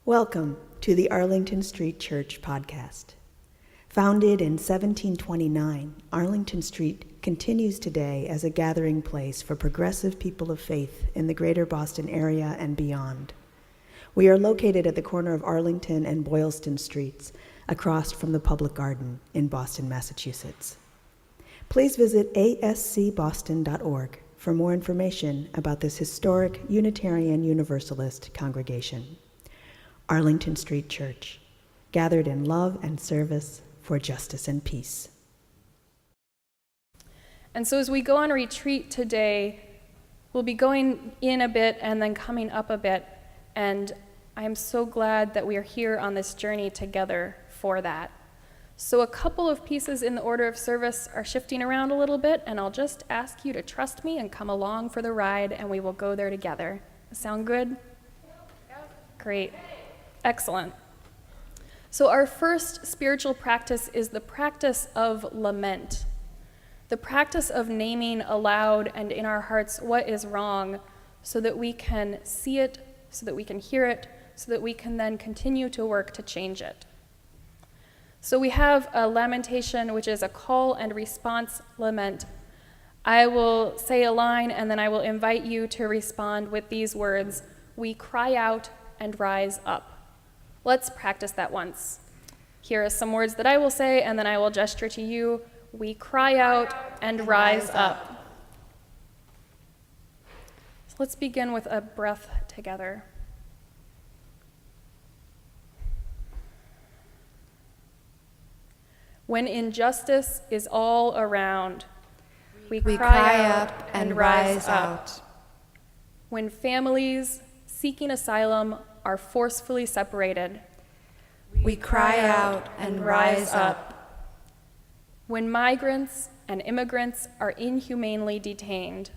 Welcome to the Arlington Street Church podcast. Founded in 1729, Arlington Street continues today as a gathering place for progressive people of faith in the greater Boston area and beyond. We are located at the corner of Arlington and Boylston Streets, across from the Public Garden in Boston, Massachusetts. Please visit ascboston.org for more information about this historic Unitarian Universalist congregation. Arlington Street Church, gathered in love and service for justice and peace. And so as we go on retreat today, we'll be going in a bit and then coming up a bit. And I'm so glad that we are here on this journey together for that. So a couple of pieces in the order of service are shifting around a little bit, and I'll just ask you to trust me and come along for the ride, and we will go there together. Sound good? Great. Excellent. So our first spiritual practice is the practice of lament, the practice of naming aloud and in our hearts what is wrong so that we can see it, so that we can hear it, so that we can then continue to work to change it. So we have a lamentation, which is a call and response lament. I will say a line and then I will invite you to respond with these words: we cry out and rise up. Let's practice that once. Here are some words that I will say, and then I will gesture to you. We cry out and rise up. So let's begin with a breath together. When injustice is all around, we cry out and rise up. When families seeking asylum are forcefully separated, we cry out and rise up. When migrants and immigrants are inhumanely detained,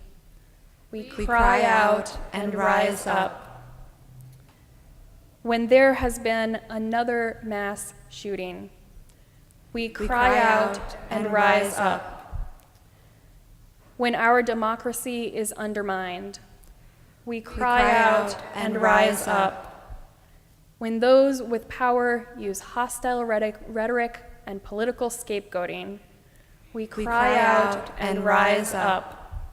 we cry out and rise up. When there has been another mass shooting, we cry out and rise up. When our democracy is undermined, we cry out and rise up. When those with power use hostile rhetoric and political scapegoating, we cry out and rise up.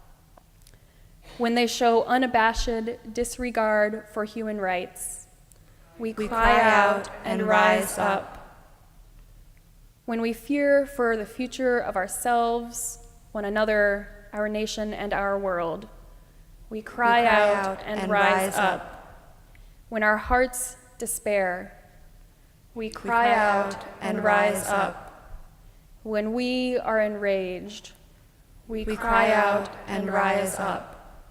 When they show unabashed disregard for human rights, we cry out and rise up. When we fear for the future of ourselves, one another, our nation, and our world, we cry out and rise up. When our hearts despair, we cry out and rise up. When we are enraged, we cry out and rise up.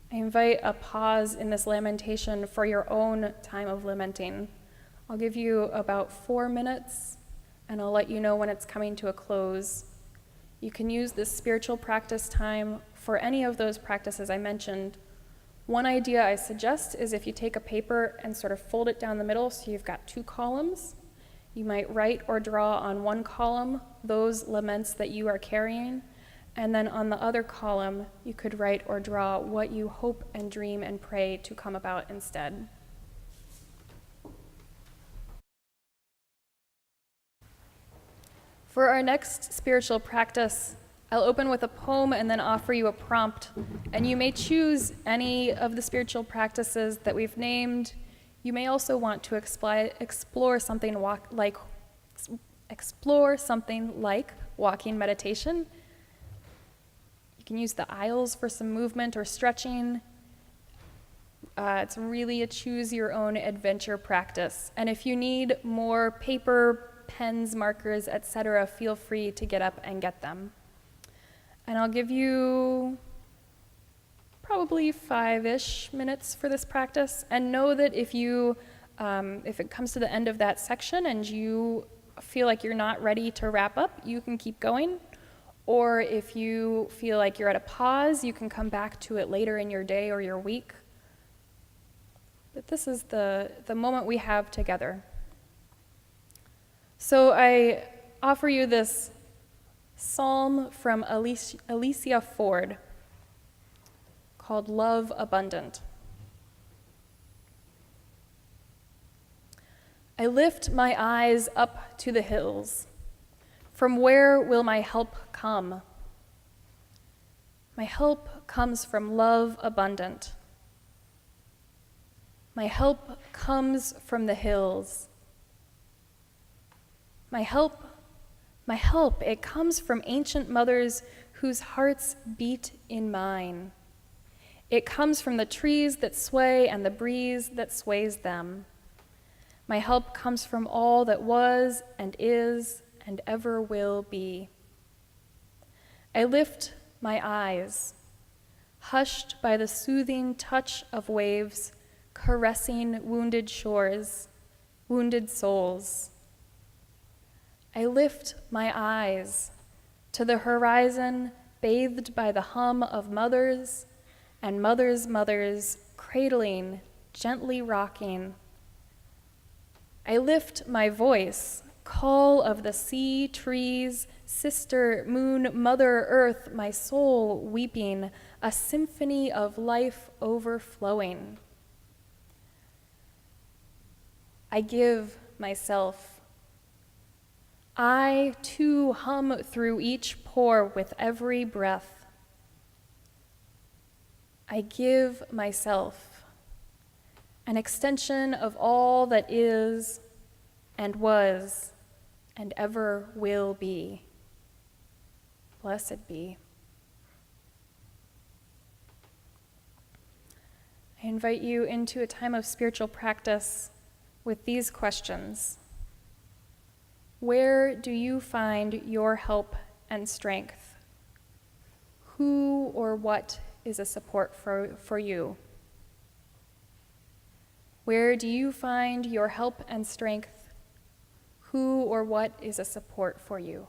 I invite a pause in this lamentation for your own time of lamenting. I'll give you about 4 minutes, and I'll let you know when it's coming to a close. You can use this spiritual practice time for any of those practices I mentioned. One idea I suggest is if you take a paper and sort of fold it down the middle so you've got 2 columns, you might write or draw on one column those laments that you are carrying, and then on the other column you could write or draw what you hope and dream and pray to come about instead. For our next spiritual practice, I'll open with a poem and then offer you a prompt, and you may choose any of the spiritual practices that we've named. You may also want to explore something like walking meditation. You can use the aisles for some movement or stretching. It's really a choose your own adventure practice. And if you need more paper, pens, markers, etc., feel free to get up and get them. And I'll give you probably 5-ish minutes for this practice. And know that if it comes to the end of that section and you feel like you're not ready to wrap up, you can keep going. Or if you feel like you're at a pause, you can come back to it later in your day or your week. But this is the moment we have together. So I offer you this psalm from Alicia Ford called Love Abundant. I lift my eyes up to the hills. From where will my help come? My help comes from love abundant. My help comes from the hills. My help, it comes from ancient mothers whose hearts beat in mine. It comes from the trees that sway and the breeze that sways them. My help comes from all that was and is and ever will be. I lift my eyes, hushed by the soothing touch of waves, caressing wounded shores, wounded souls. I lift my eyes to the horizon, bathed by the hum of mothers and mothers' mothers, cradling, gently rocking. I lift my voice, call of the sea, trees, sister, moon, mother, earth, my soul weeping, a symphony of life overflowing. I give myself. I, too, hum through each pore with every breath. I give myself, an extension of all that is and was and ever will be. Blessed be. I invite you into a time of spiritual practice with these questions. Where do you find your help and strength? Who or what is a support for you? Where do you find your help and strength? Who or what is a support for you?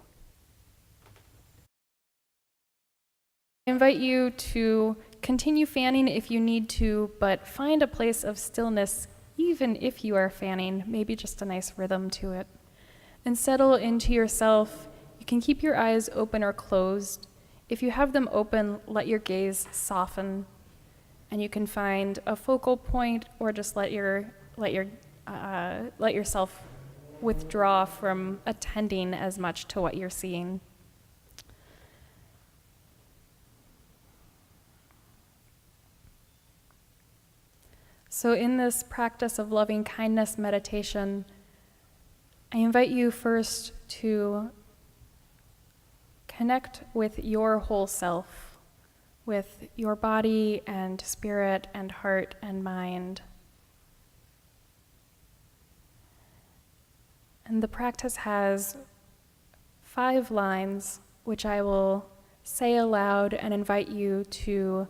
I invite you to continue fanning if you need to, but find a place of stillness, even if you are fanning, maybe just a nice rhythm to it. And settle into yourself. You can keep your eyes open or closed. If you have them open, let your gaze soften, and you can find a focal point, or just let yourself withdraw from attending as much to what you're seeing. So in this practice of loving kindness meditation, I invite you first to connect with your whole self, with your body and spirit and heart and mind. And the practice has 5 lines, which I will say aloud and invite you to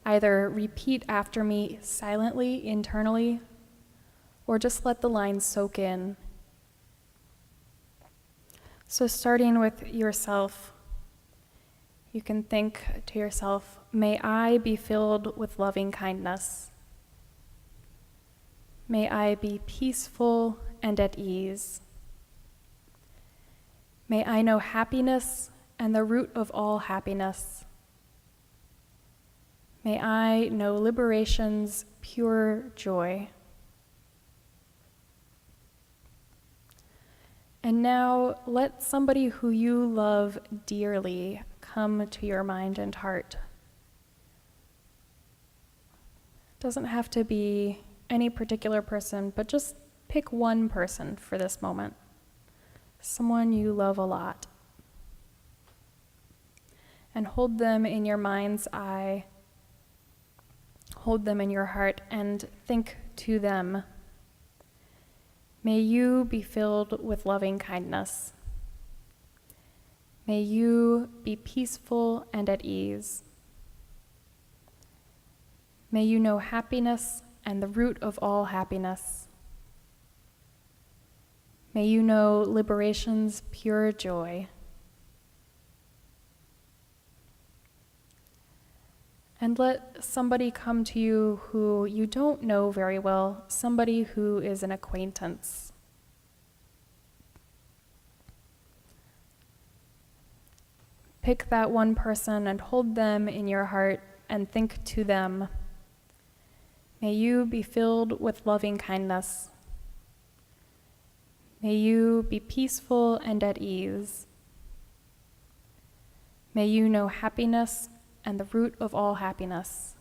either repeat after me silently, internally, or just let the lines soak in. So starting with yourself, you can think to yourself, may I be filled with loving kindness. May I be peaceful and at ease. May I know happiness and the root of all happiness. May I know liberation's pure joy. And now let somebody who you love dearly come to your mind and heart. It doesn't have to be any particular person, but just pick one person for this moment. Someone you love a lot. And hold them in your mind's eye. Hold them in your heart and think to them. May you be filled with loving kindness. May you be peaceful and at ease. May you know happiness and the root of all happiness. May you know liberation's pure joy. And let somebody come to you who you don't know very well, somebody who is an acquaintance. Pick that one person and hold them in your heart and think to them. May you be filled with loving kindness. May you be peaceful and at ease. May you know happiness and the root of all happiness.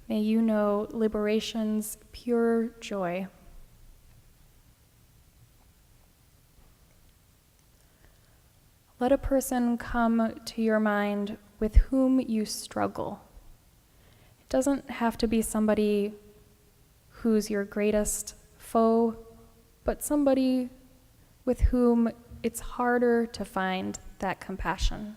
May you know liberation's pure joy. Let a person come to your mind with whom you struggle. It doesn't have to be somebody who's your greatest foe, but somebody with whom it's harder to find that compassion.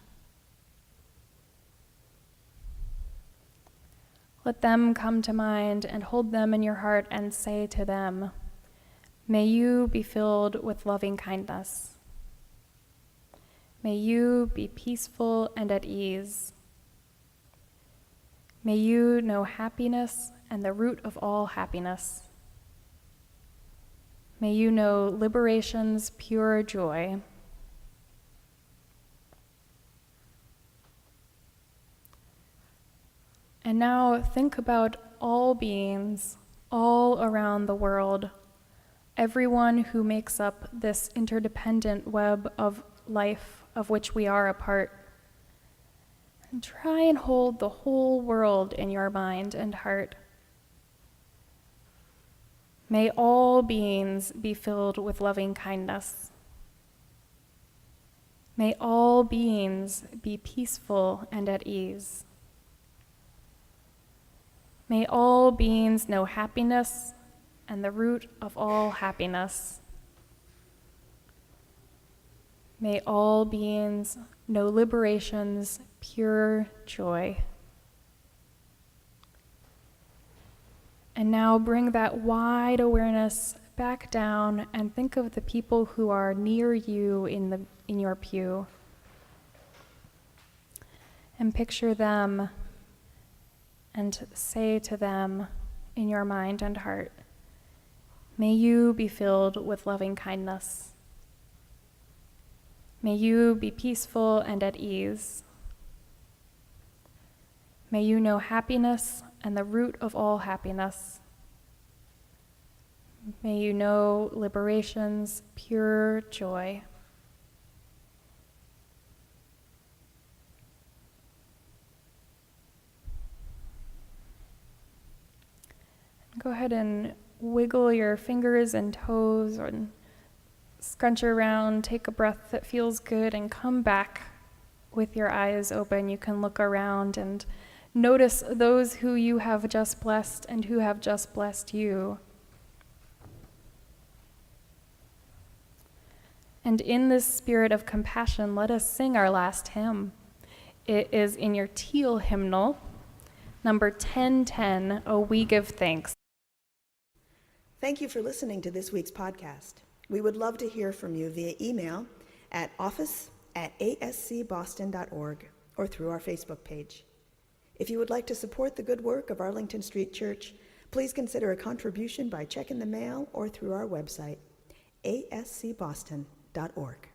Let them come to mind and hold them in your heart and say to them, may you be filled with loving kindness. May you be peaceful and at ease. May you know happiness and the root of all happiness. May you know liberation's pure joy. And now think about all beings all around the world, everyone who makes up this interdependent web of life of which we are a part. And try and hold the whole world in your mind and heart. May all beings be filled with loving kindness. May all beings be peaceful and at ease. May all beings know happiness and the root of all happiness. May all beings know liberation's pure joy. And now bring that wide awareness back down and think of the people who are near you in your pew. And picture them and say to them in your mind and heart, may you be filled with loving kindness. May you be peaceful and at ease. May you know happiness and the root of all happiness. May you know liberation's pure joy. Go ahead and wiggle your fingers and toes or scrunch around, take a breath that feels good, and come back with your eyes open. You can look around and notice those who you have just blessed and who have just blessed you. And in this spirit of compassion, let us sing our last hymn. It is in your teal hymnal, number 1010, O We Give Thanks. Thank you for listening to this week's podcast. We would love to hear from you via email at office@ascboston.org or through our Facebook page. If you would like to support the good work of Arlington Street Church, please consider a contribution by check in the mail or through our website, ascboston.org.